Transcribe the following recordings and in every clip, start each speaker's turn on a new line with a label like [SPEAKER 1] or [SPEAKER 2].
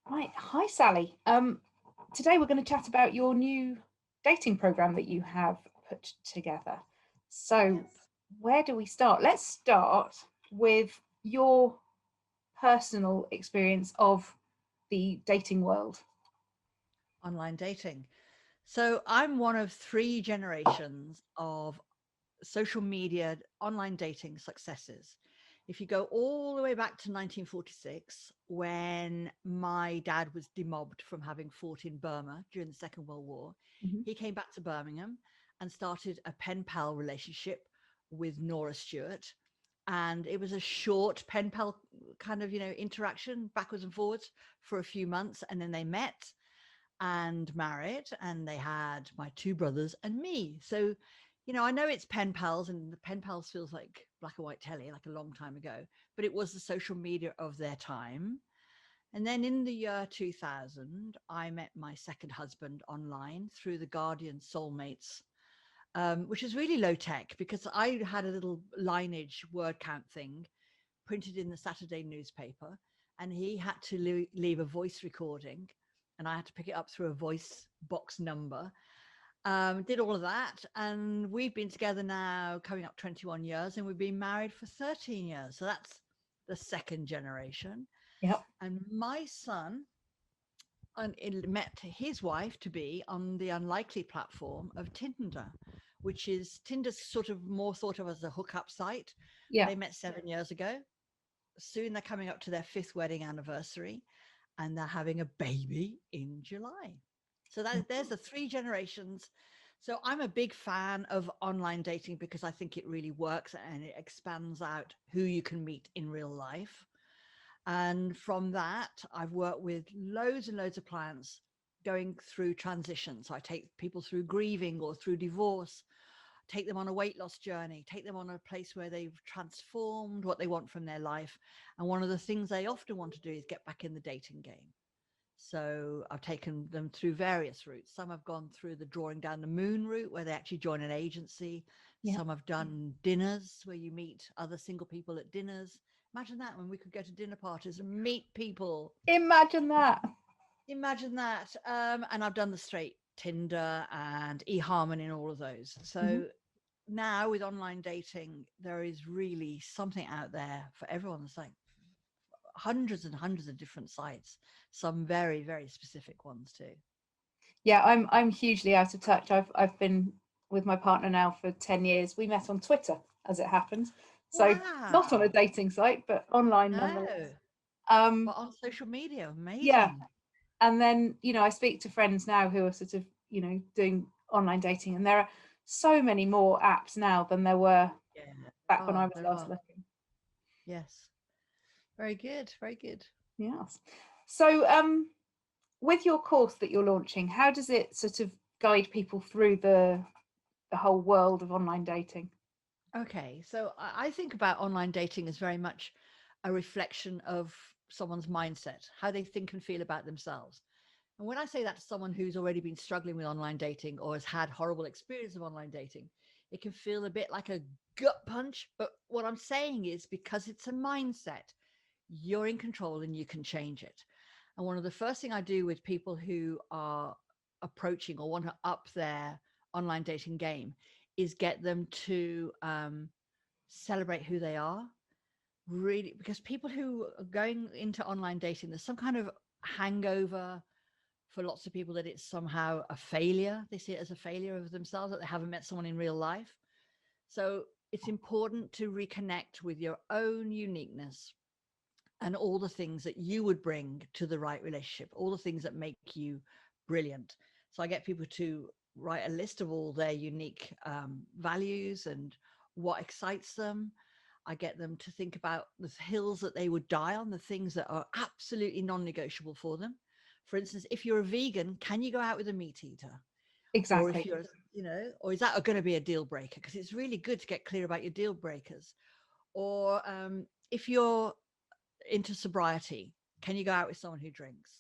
[SPEAKER 1] Right. Hi, Sally. Today we're going to chat about your new dating program that you have put together. So,
[SPEAKER 2] Yes.
[SPEAKER 1] where do we start? Let's start with your personal experience of the dating world.
[SPEAKER 2] Online dating. So I'm one of three generations of social media online dating successes. If you go all the way back to 1946, when my dad was demobbed from having fought in Burma during the Second World War,
[SPEAKER 1] Mhm.
[SPEAKER 2] he came back to Birmingham and started a pen pal relationship with Nora Stewart. And it was a short pen pal kind of, interaction backwards and forwards for a few months. And then they met and married, and they had my two brothers and me. So, I know it's pen pals, and the pen pals feels like black and white telly, like a long time ago, but it was the social media of their time. And then in the year 2000, I met my second husband online through the Guardian Soulmates, which is really low tech because I had a little lineage word count thing printed in the Saturday newspaper, and he had to leave a voice recording, and I had to pick it up through a voice box number. Did all of that, and we've been together now coming up 21 years, and we've been married for 13 years. So that's the second generation.
[SPEAKER 1] Yep.
[SPEAKER 2] And my son met his wife to be on the unlikely platform of Tinder, which is Tinder's sort of more thought of as a hookup site.
[SPEAKER 1] Yeah.
[SPEAKER 2] They met 7 years ago. Soon they're coming up to their fifth wedding anniversary, and they're having a baby in July. So there's the three generations. So I'm a big fan of online dating because I think it really works and it expands out who you can meet in real life. And from that, I've worked with loads and loads of clients going through transition. So I take people through grieving or through divorce, take them on a weight loss journey, take them on a place where they've transformed what they want from their life. And one of the things they often want to do is get back in the dating game. So I've taken them through various routes. Some have gone through the drawing down the moon route where they actually join an agency.
[SPEAKER 1] Yeah.
[SPEAKER 2] Some have done dinners where you meet other single people at dinners. Imagine that, when we could go to dinner parties and meet people.
[SPEAKER 1] Imagine that.
[SPEAKER 2] Imagine that. And I've done the straight Tinder and eHarmony and all of those.
[SPEAKER 1] Mhm.
[SPEAKER 2] So now with online dating, there is really something out there for everyone. There's like hundreds and hundreds of different sites, some very, very specific ones too.
[SPEAKER 1] Yeah, I'm hugely out of touch. I've been with my partner now for 10 years. We met on Twitter, as it happens. So not on a
[SPEAKER 2] Wow.
[SPEAKER 1] dating site, but online nonetheless.
[SPEAKER 2] No,
[SPEAKER 1] Um,
[SPEAKER 2] but on social media,
[SPEAKER 1] yeah.
[SPEAKER 2] amazing.
[SPEAKER 1] And then, I speak to friends now who are sort of, doing online dating, and there are so many more apps now than there were
[SPEAKER 2] Yeah,
[SPEAKER 1] back when I was
[SPEAKER 2] there
[SPEAKER 1] last
[SPEAKER 2] are.
[SPEAKER 1] looking.
[SPEAKER 2] Yes. Very good. Very good.
[SPEAKER 1] Yes. So, with your course that you're launching, how does it sort of guide people through the whole world of online dating?
[SPEAKER 2] Okay. So I think about online dating as very much a reflection of someone's mindset, how they think and feel about themselves. And when I say that to someone who's already been struggling with online dating or has had horrible experience of online dating, it can feel a bit like a gut punch. But what I'm saying is, because it's a mindset, you're in control and you can change it. And one of the first thing I do with people who are approaching or want to up their online dating game is get them to celebrate who they are. Really, because people who are going into online dating, there's some kind of hangover for lots of people that it's somehow a failure. They see it as a failure of themselves, that they haven't met someone in real life. So it's important to reconnect with your own uniqueness and all the things that you would bring to the right relationship, all the things that make you brilliant. So I get people to write a list of all their unique values and what excites them. I get them to think about the hills that they would die on, the things that are absolutely non-negotiable for them. For instance, if you're a vegan, can you go out with a meat eater? Or if
[SPEAKER 1] Exactly.
[SPEAKER 2] you're, or is that going to be a deal breaker? Because it's really good to get clear about your deal breakers. Or if you're into sobriety, can you go out with someone who drinks?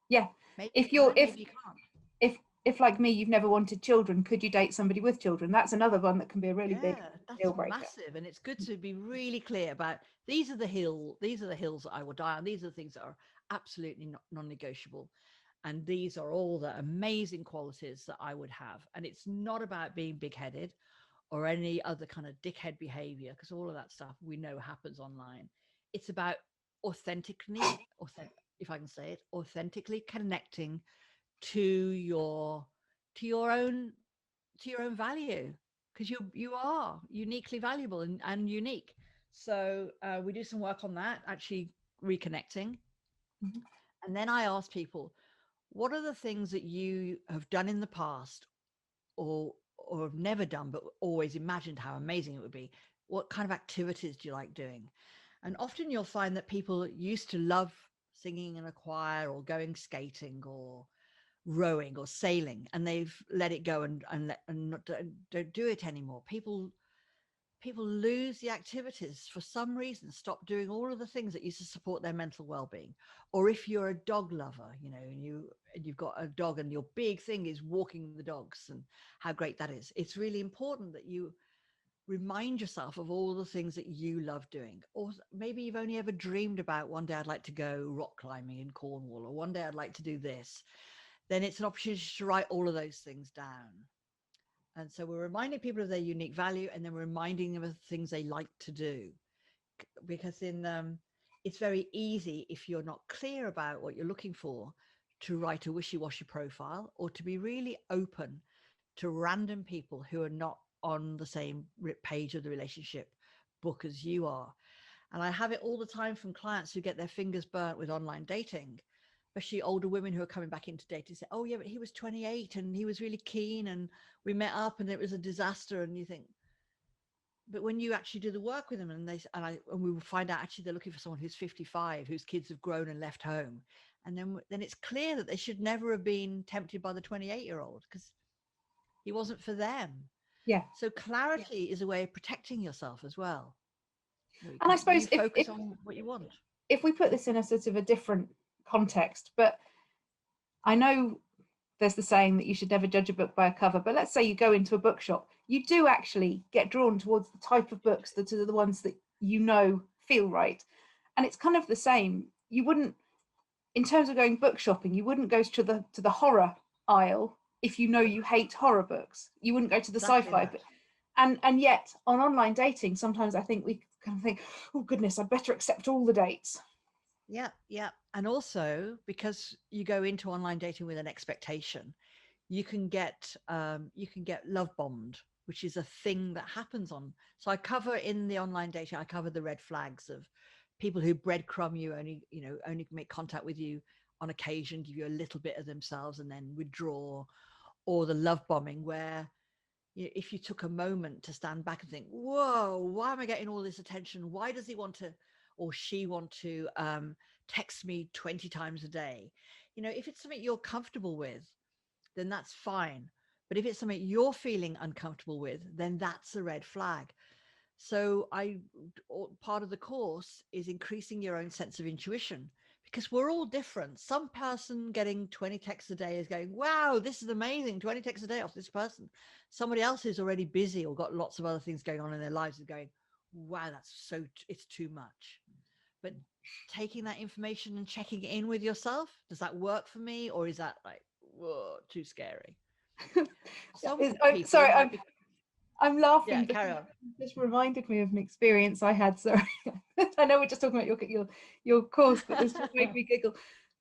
[SPEAKER 1] Yeah.
[SPEAKER 2] Maybe you
[SPEAKER 1] If you're
[SPEAKER 2] can, maybe you can't.
[SPEAKER 1] if if like me, you've never wanted children, could you date somebody with children? That's another one that can be a really big
[SPEAKER 2] Yeah, that's
[SPEAKER 1] deal breaker.
[SPEAKER 2] massive, and it's good to be really clear about these are the hills that I will die on. These are the things that are absolutely not non-negotiable, and these are all the amazing qualities that I would have. And it's not about being big-headed or any other kind of dickhead behavior, because all of that stuff we know happens online. It's about if I can say it, authentically connecting to your to your own to your own value, because you are uniquely valuable and unique. So we do some work on that, actually reconnecting.
[SPEAKER 1] Mhm.
[SPEAKER 2] And then I ask people, what are the things that you have done in the past, or have never done but always imagined how amazing it would be? What kind of activities do you like doing? And often you'll find that people used to love singing in a choir or going skating or rowing or sailing, and they've let it go and not, don't do it anymore. People lose the activities for some reason, stop doing all of the things that used to support their mental well-being. Or if you're a dog lover, and you've got a dog and your big thing is walking the dogs and how great that is, it's really important that you remind yourself of all the things that you love doing. Or maybe you've only ever dreamed about, one day I'd like to go rock climbing in Cornwall, or one day I'd like to do this. Then it's an opportunity to write all of those things down. And so we're reminding people of their unique value, and then we're reminding them of the things they like to do. Because it's very easy, if you're not clear about what you're looking for, to write a wishy-washy profile, or to be really open to random people who are not on the same page of the relationship book as you are. And I have it all the time from clients who get their fingers burnt with online dating, especially older women who are coming back into dating, say, oh yeah, but he was 28 and he was really keen and we met up and it was a disaster. And you think, but when you actually do the work with them, and we will find out actually they're looking for someone who's 55, whose kids have grown and left home. And then it's clear that they should never have been tempted by the 28-year-old, because he wasn't for them.
[SPEAKER 1] Yeah.
[SPEAKER 2] So clarity is a way of protecting yourself as well. You
[SPEAKER 1] And I
[SPEAKER 2] can
[SPEAKER 1] suppose
[SPEAKER 2] refocus on what you want.
[SPEAKER 1] if we put this in a sort of a different context, but I know there's the saying that you should never judge a book by a cover, but let's say you go into a bookshop, you do actually get drawn towards the type of books that are the ones that feel right. And it's kind of the same. You wouldn't, in terms of going book shopping, you wouldn't go to the horror aisle if you know you hate horror books. You wouldn't go to the
[SPEAKER 2] Exactly
[SPEAKER 1] sci-fi.
[SPEAKER 2] that.
[SPEAKER 1] And yet on online dating, sometimes I think we kind of think, oh goodness, I'd better accept all the dates.
[SPEAKER 2] Yeah, yeah. And also, because you go into online dating with an expectation, you can get love bombed, which is a thing that happens on. So I cover in the online dating, I cover the red flags of people who breadcrumb you, only make contact with you on occasion, give you a little bit of themselves and then withdraw. Or the love bombing, where if you took a moment to stand back and think, whoa, why am I getting all this attention? Why does he want to, or she want to text me 20 times a day? If it's something you're comfortable with, then that's fine. But if it's something you're feeling uncomfortable with, then that's a red flag. So part of the course is increasing your own sense of intuition, because we're all different. Some person getting 20 texts a day is going, wow, this is amazing, 20 texts a day off this person. Somebody else who's already busy or got lots of other things going on in their lives is going, wow, it's too much. But taking that information and checking in with yourself, does that work for me, or is that like, whoa, too scary? Some people
[SPEAKER 1] Sorry,
[SPEAKER 2] might be.
[SPEAKER 1] I'm
[SPEAKER 2] Yeah,
[SPEAKER 1] laughing because
[SPEAKER 2] carry on.
[SPEAKER 1] it just reminded me of an experience I had. Sorry, I know we're just talking about your course, but this just made me giggle.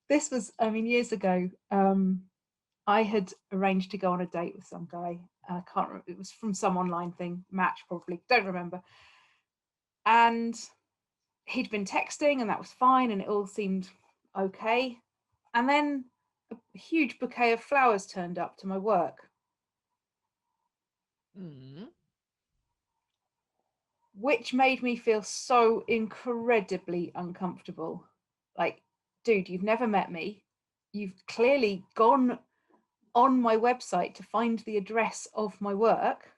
[SPEAKER 1] This was, I mean, years ago. I had arranged to go on a date with some guy. I can't remember. It was from some online thing, Match probably. Don't remember. And he'd been texting, and that was fine, and it all seemed okay. And then a huge bouquet of flowers turned up to my work,
[SPEAKER 2] Mm.
[SPEAKER 1] which made me feel so incredibly uncomfortable. Like, dude, you've never met me. You've clearly gone on my website to find the address of my work.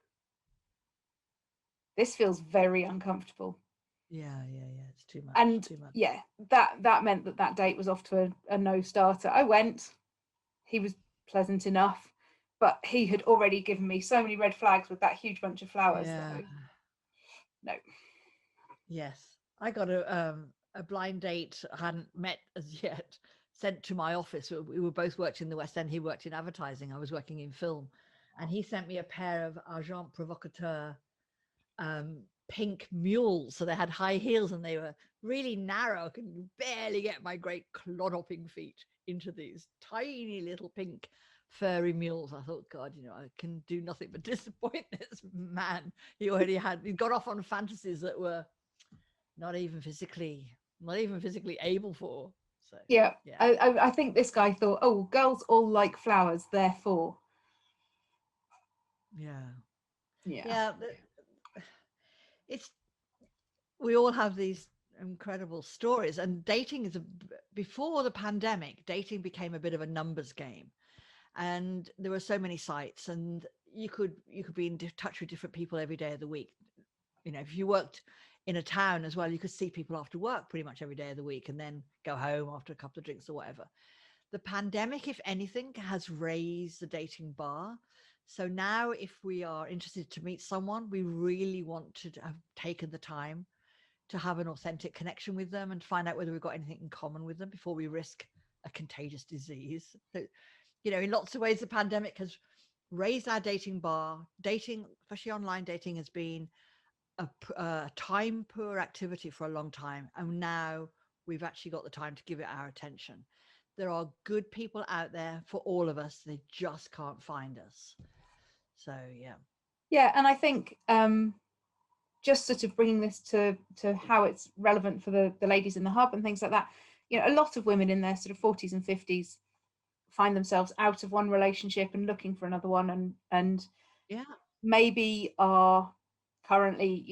[SPEAKER 1] This feels very uncomfortable.
[SPEAKER 2] Yeah, yeah, yeah. It's too much.
[SPEAKER 1] And
[SPEAKER 2] Too much.
[SPEAKER 1] yeah, that meant that date was off to a no starter. I went. He was pleasant enough. but he had already given me so many red flags with that huge bunch of flowers that
[SPEAKER 2] Yeah.
[SPEAKER 1] no.
[SPEAKER 2] Yes. I got a blind date I hadn't met as yet sent to my office. We were both worked in the West End. He worked in advertising. I was working in film. And he sent me a pair of Agent Provocateur um, pink mules. So they had high heels and they were really narrow. I could barely get my great clod-hopping feet into these tiny little pink furry mules. I thought, God, I can do nothing but disappoint this man. He got off on fantasies that were not even physically, not even physically able for. So
[SPEAKER 1] Yeah,
[SPEAKER 2] yeah,
[SPEAKER 1] I think this guy thought, oh, girls all like flowers, therefore.
[SPEAKER 2] yeah,
[SPEAKER 1] Yeah.
[SPEAKER 2] yeah. It's we all have these incredible stories, and dating is before the pandemic. Dating became a bit of a numbers game, and there were so many sites, and you could be in touch with different people every day of the week. If you worked in a town as well, you could see people after work pretty much every day of the week, and then go home after a couple of drinks or whatever. The pandemic, if anything, has raised the dating bar. So now, if we are interested to meet someone, we really want to have taken the time to have an authentic connection with them and find out whether we've got anything in common with them before we risk a contagious disease. So, in lots of ways, the pandemic has raised our dating bar. Dating, especially online dating, has been a time poor activity for a long time. And now we've actually got the time to give it our attention. There are good people out there for all of us. They just can't find us. So, yeah.
[SPEAKER 1] Yeah, and I think just sort of bringing this to how it's relevant for the ladies in the hub and things like that. A lot of women in their sort of 40s and 50s find themselves out of one relationship and looking for another one, and
[SPEAKER 2] Yeah.
[SPEAKER 1] maybe are currently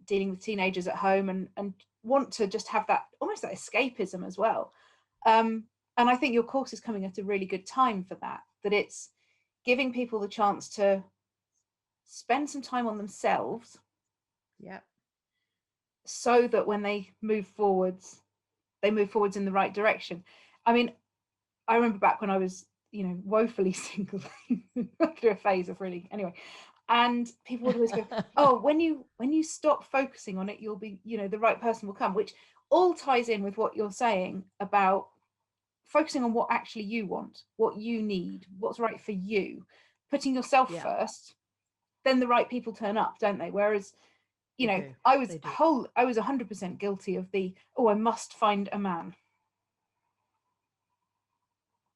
[SPEAKER 1] dealing with teenagers at home and want to just have that almost that escapism as well. And I think your course is coming at a really good time for that it's giving people the chance to spend some time on themselves
[SPEAKER 2] Yeah.
[SPEAKER 1] so that when they move forwards in the right direction. I mean, I remember back when I was, woefully single through a phase of really anyway. And people would always go, oh, when you stop focusing on it, you'll be, the right person will come, which all ties in with what you're saying about focusing on what actually you want, what you need, what's right for you, putting yourself
[SPEAKER 2] Yeah.
[SPEAKER 1] first, then the right people turn up, don't they? Whereas,
[SPEAKER 2] They do.
[SPEAKER 1] I was
[SPEAKER 2] They do.
[SPEAKER 1] 100% guilty of the, oh, I must find a man.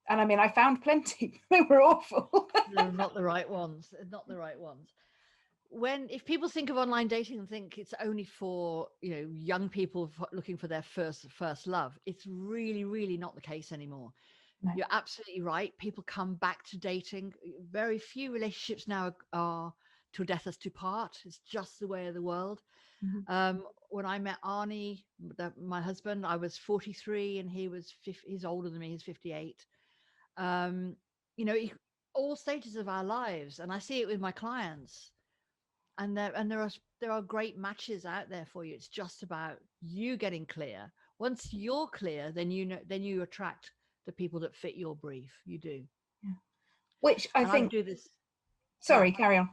[SPEAKER 1] And I mean, I found plenty. They were awful.
[SPEAKER 2] They're not the right ones. They're not the right ones. If people think of online dating and think it's only for young people looking for their first love, it's really not the case anymore.
[SPEAKER 1] No.
[SPEAKER 2] You're absolutely right. People come back to dating. Very few relationships now are till death us do part. It's just the way of the world.
[SPEAKER 1] Mm-hmm.
[SPEAKER 2] When I met Arnie, my husband, I was 43 and he was 50, he's older than me. He's 58. Um, you know, all stages of our lives, and I see it with my clients. And there are great matches out there for you. It's just about you getting clear. Once you're clear, then you attract the people that fit your brief. You do.
[SPEAKER 1] Yeah. Which I
[SPEAKER 2] And I
[SPEAKER 1] think,
[SPEAKER 2] do this. Go
[SPEAKER 1] sorry,
[SPEAKER 2] on.
[SPEAKER 1] carry on.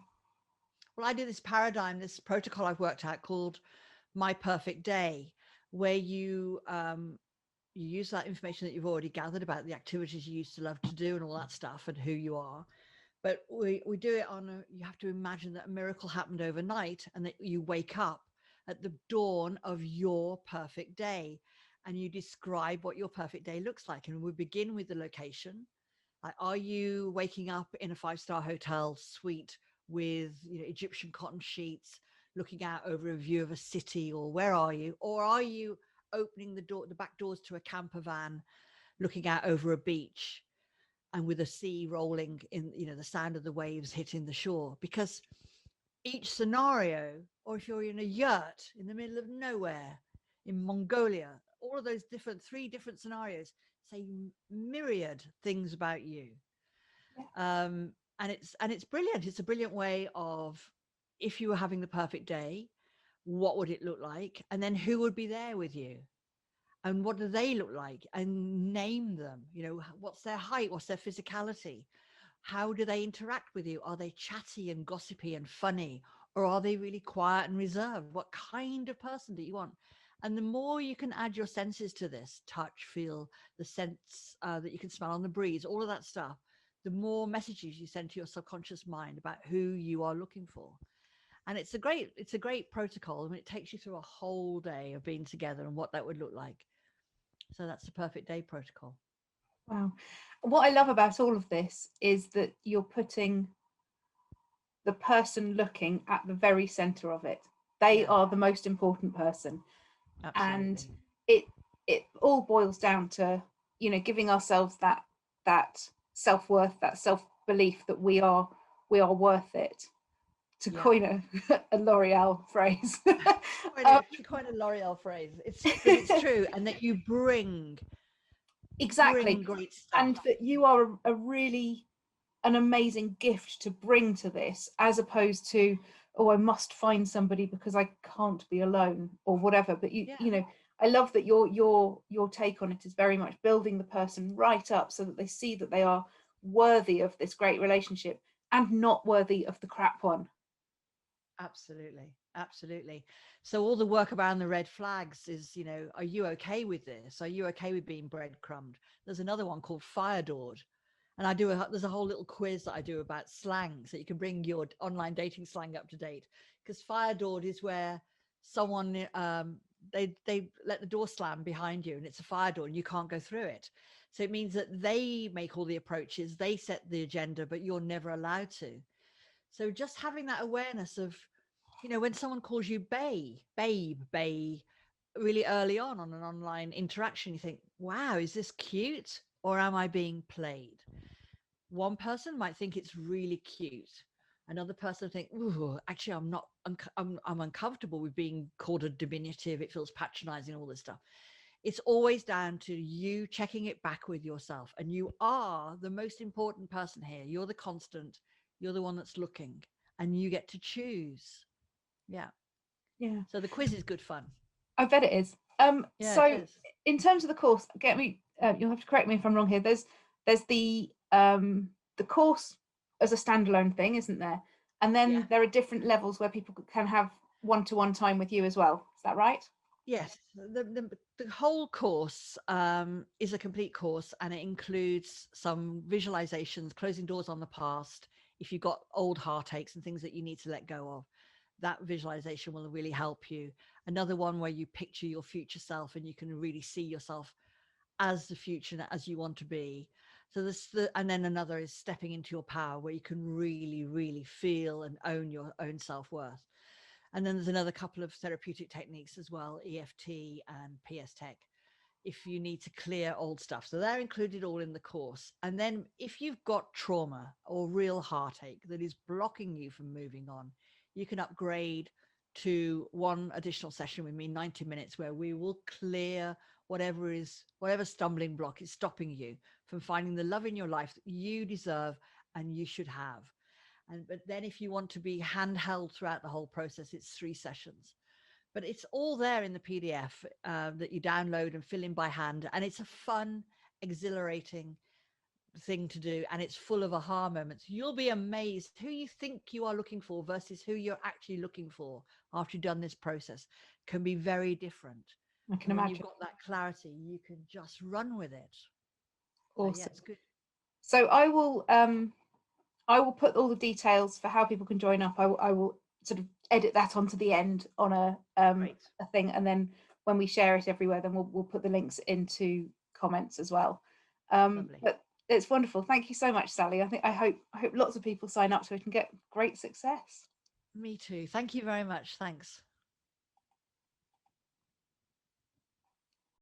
[SPEAKER 2] Well, I do this paradigm, this protocol I've worked out called My Perfect Day, where you use that information that you've already gathered about the activities you used to love to do and all that stuff and who you are. But we do it you have to imagine that a miracle happened overnight and that you wake up at the dawn of your perfect day and you describe what your perfect day looks like. And we begin with the location. Like, are you waking up in a 5-star hotel suite with Egyptian cotton sheets, looking out over a view of a city, or where are you? Or are you opening the back doors to a camper van, looking out over a beach, and with a sea rolling in, the sound of the waves hitting the shore? Because each scenario, or if you're in a yurt in the middle of nowhere in Mongolia, all of those three different scenarios say myriad things about you.
[SPEAKER 1] Yeah.
[SPEAKER 2] And it's brilliant. It's a brilliant way of, if you were having the perfect day, what would it look like? And then who would be there with you? And what do they look like? And name them. What's their height? What's their physicality? How do they interact with you? Are they chatty and gossipy and funny? Or are they really quiet and reserved? What kind of person do you want? And the more you can add your senses to this, touch, feel, the sense that you can smell on the breeze, all of that stuff, the more messages you send to your subconscious mind about who you are looking for. And it's a great protocol. I mean, it takes you through a whole day of being together and what that would look like. So that's the perfect day protocol.
[SPEAKER 1] Wow. What I love about all of this is that you're putting the person looking at the very center of it. They
[SPEAKER 2] Yeah,
[SPEAKER 1] are the most important person. And
[SPEAKER 2] absolutely.
[SPEAKER 1] it it all boils down to, giving ourselves that self-worth, that self-belief that we are worth it, to
[SPEAKER 2] Yeah.
[SPEAKER 1] coin a L'Oreal phrase. Um,
[SPEAKER 2] Quite a L'Oreal phrase. But it's true, and that you bring
[SPEAKER 1] exactly.
[SPEAKER 2] great
[SPEAKER 1] And
[SPEAKER 2] stuff.
[SPEAKER 1] that you are a really an amazing gift to bring to this, as opposed to, oh, I must find somebody because I can't be alone or whatever. But
[SPEAKER 2] Yeah,
[SPEAKER 1] I love that your take on it is very much building the person right up so that they see that they are worthy of this great relationship and not worthy of the crap one.
[SPEAKER 2] absolutely, absolutely. So all the work around the red flags is, are you okay with this? Are you okay with being breadcrumbed? There's another one called fire doored, and there's a whole little quiz that I do about slang, so you can bring your online dating slang up to date. Because fire doored is where someone they let the door slam behind you, and it's a fire door, and you can't go through it. So it means that they make all the approaches, they set the agenda, but you're never allowed to. So just having that awareness of, when someone calls you babe, really early on an online interaction, you think, wow, is this cute or am I being played? One person might think it's really cute. Another person think, ooh, actually, I'm not, I'm uncomfortable with being called a diminutive. It feels patronizing, all this stuff. It's always down to you checking it back with yourself. And you are the most important person here. You're the constant. You're the one that's looking and you get to choose. Yeah.
[SPEAKER 1] Yeah,
[SPEAKER 2] So the quiz is good fun.
[SPEAKER 1] I bet it is.
[SPEAKER 2] Yeah, it
[SPEAKER 1] So
[SPEAKER 2] is.
[SPEAKER 1] in terms of the course, get me. You'll have to correct me if I'm wrong here. There's the course as a standalone thing, isn't there? And
[SPEAKER 2] Yeah.
[SPEAKER 1] then there are different levels where people can have one-to-one time with you as well. Is that right?
[SPEAKER 2] Yes. The whole course is a complete course and it includes some visualizations, closing doors on the past. If you've got old heartaches and things that you need to let go of, that visualization will really help you. Another one where you picture your future self and you can really see yourself as the future as you want to be. So and then another is stepping into your power where you can really, really feel and own your own self-worth. And then there's another couple of therapeutic techniques as well, EFT and PS Tech, if you need to clear old stuff. So they're included all in the course. And then if you've got trauma or real heartache that is blocking you from moving on, you can upgrade to one additional session with me, 90 minutes, where we will clear whatever stumbling block is stopping you from finding the love in your life that you deserve and you should have. But then if you want to be handheld throughout the whole process, it's 3 sessions. But it's all there in the PDF that you download and fill in by hand. And it's a fun, exhilarating thing to do. And it's full of aha moments. You'll be amazed who you think you are looking for versus who you're actually looking for after you've done this process can be very different.
[SPEAKER 1] I can
[SPEAKER 2] And when you've
[SPEAKER 1] imagine.
[SPEAKER 2] got that clarity, you can just run with it. So yeah,
[SPEAKER 1] Awesome.
[SPEAKER 2] it's good.
[SPEAKER 1] So I will put all the details for how people can join up. I will sort of edit that onto the end on
[SPEAKER 2] Great.
[SPEAKER 1] a thing, and then when we share it everywhere, then we'll put the links into comments as well.
[SPEAKER 2] Lovely.
[SPEAKER 1] But it's wonderful. Thank you so much, Sally. I hope lots of people sign up so we can get great success.
[SPEAKER 2] Me too. Thank you very much. Thanks.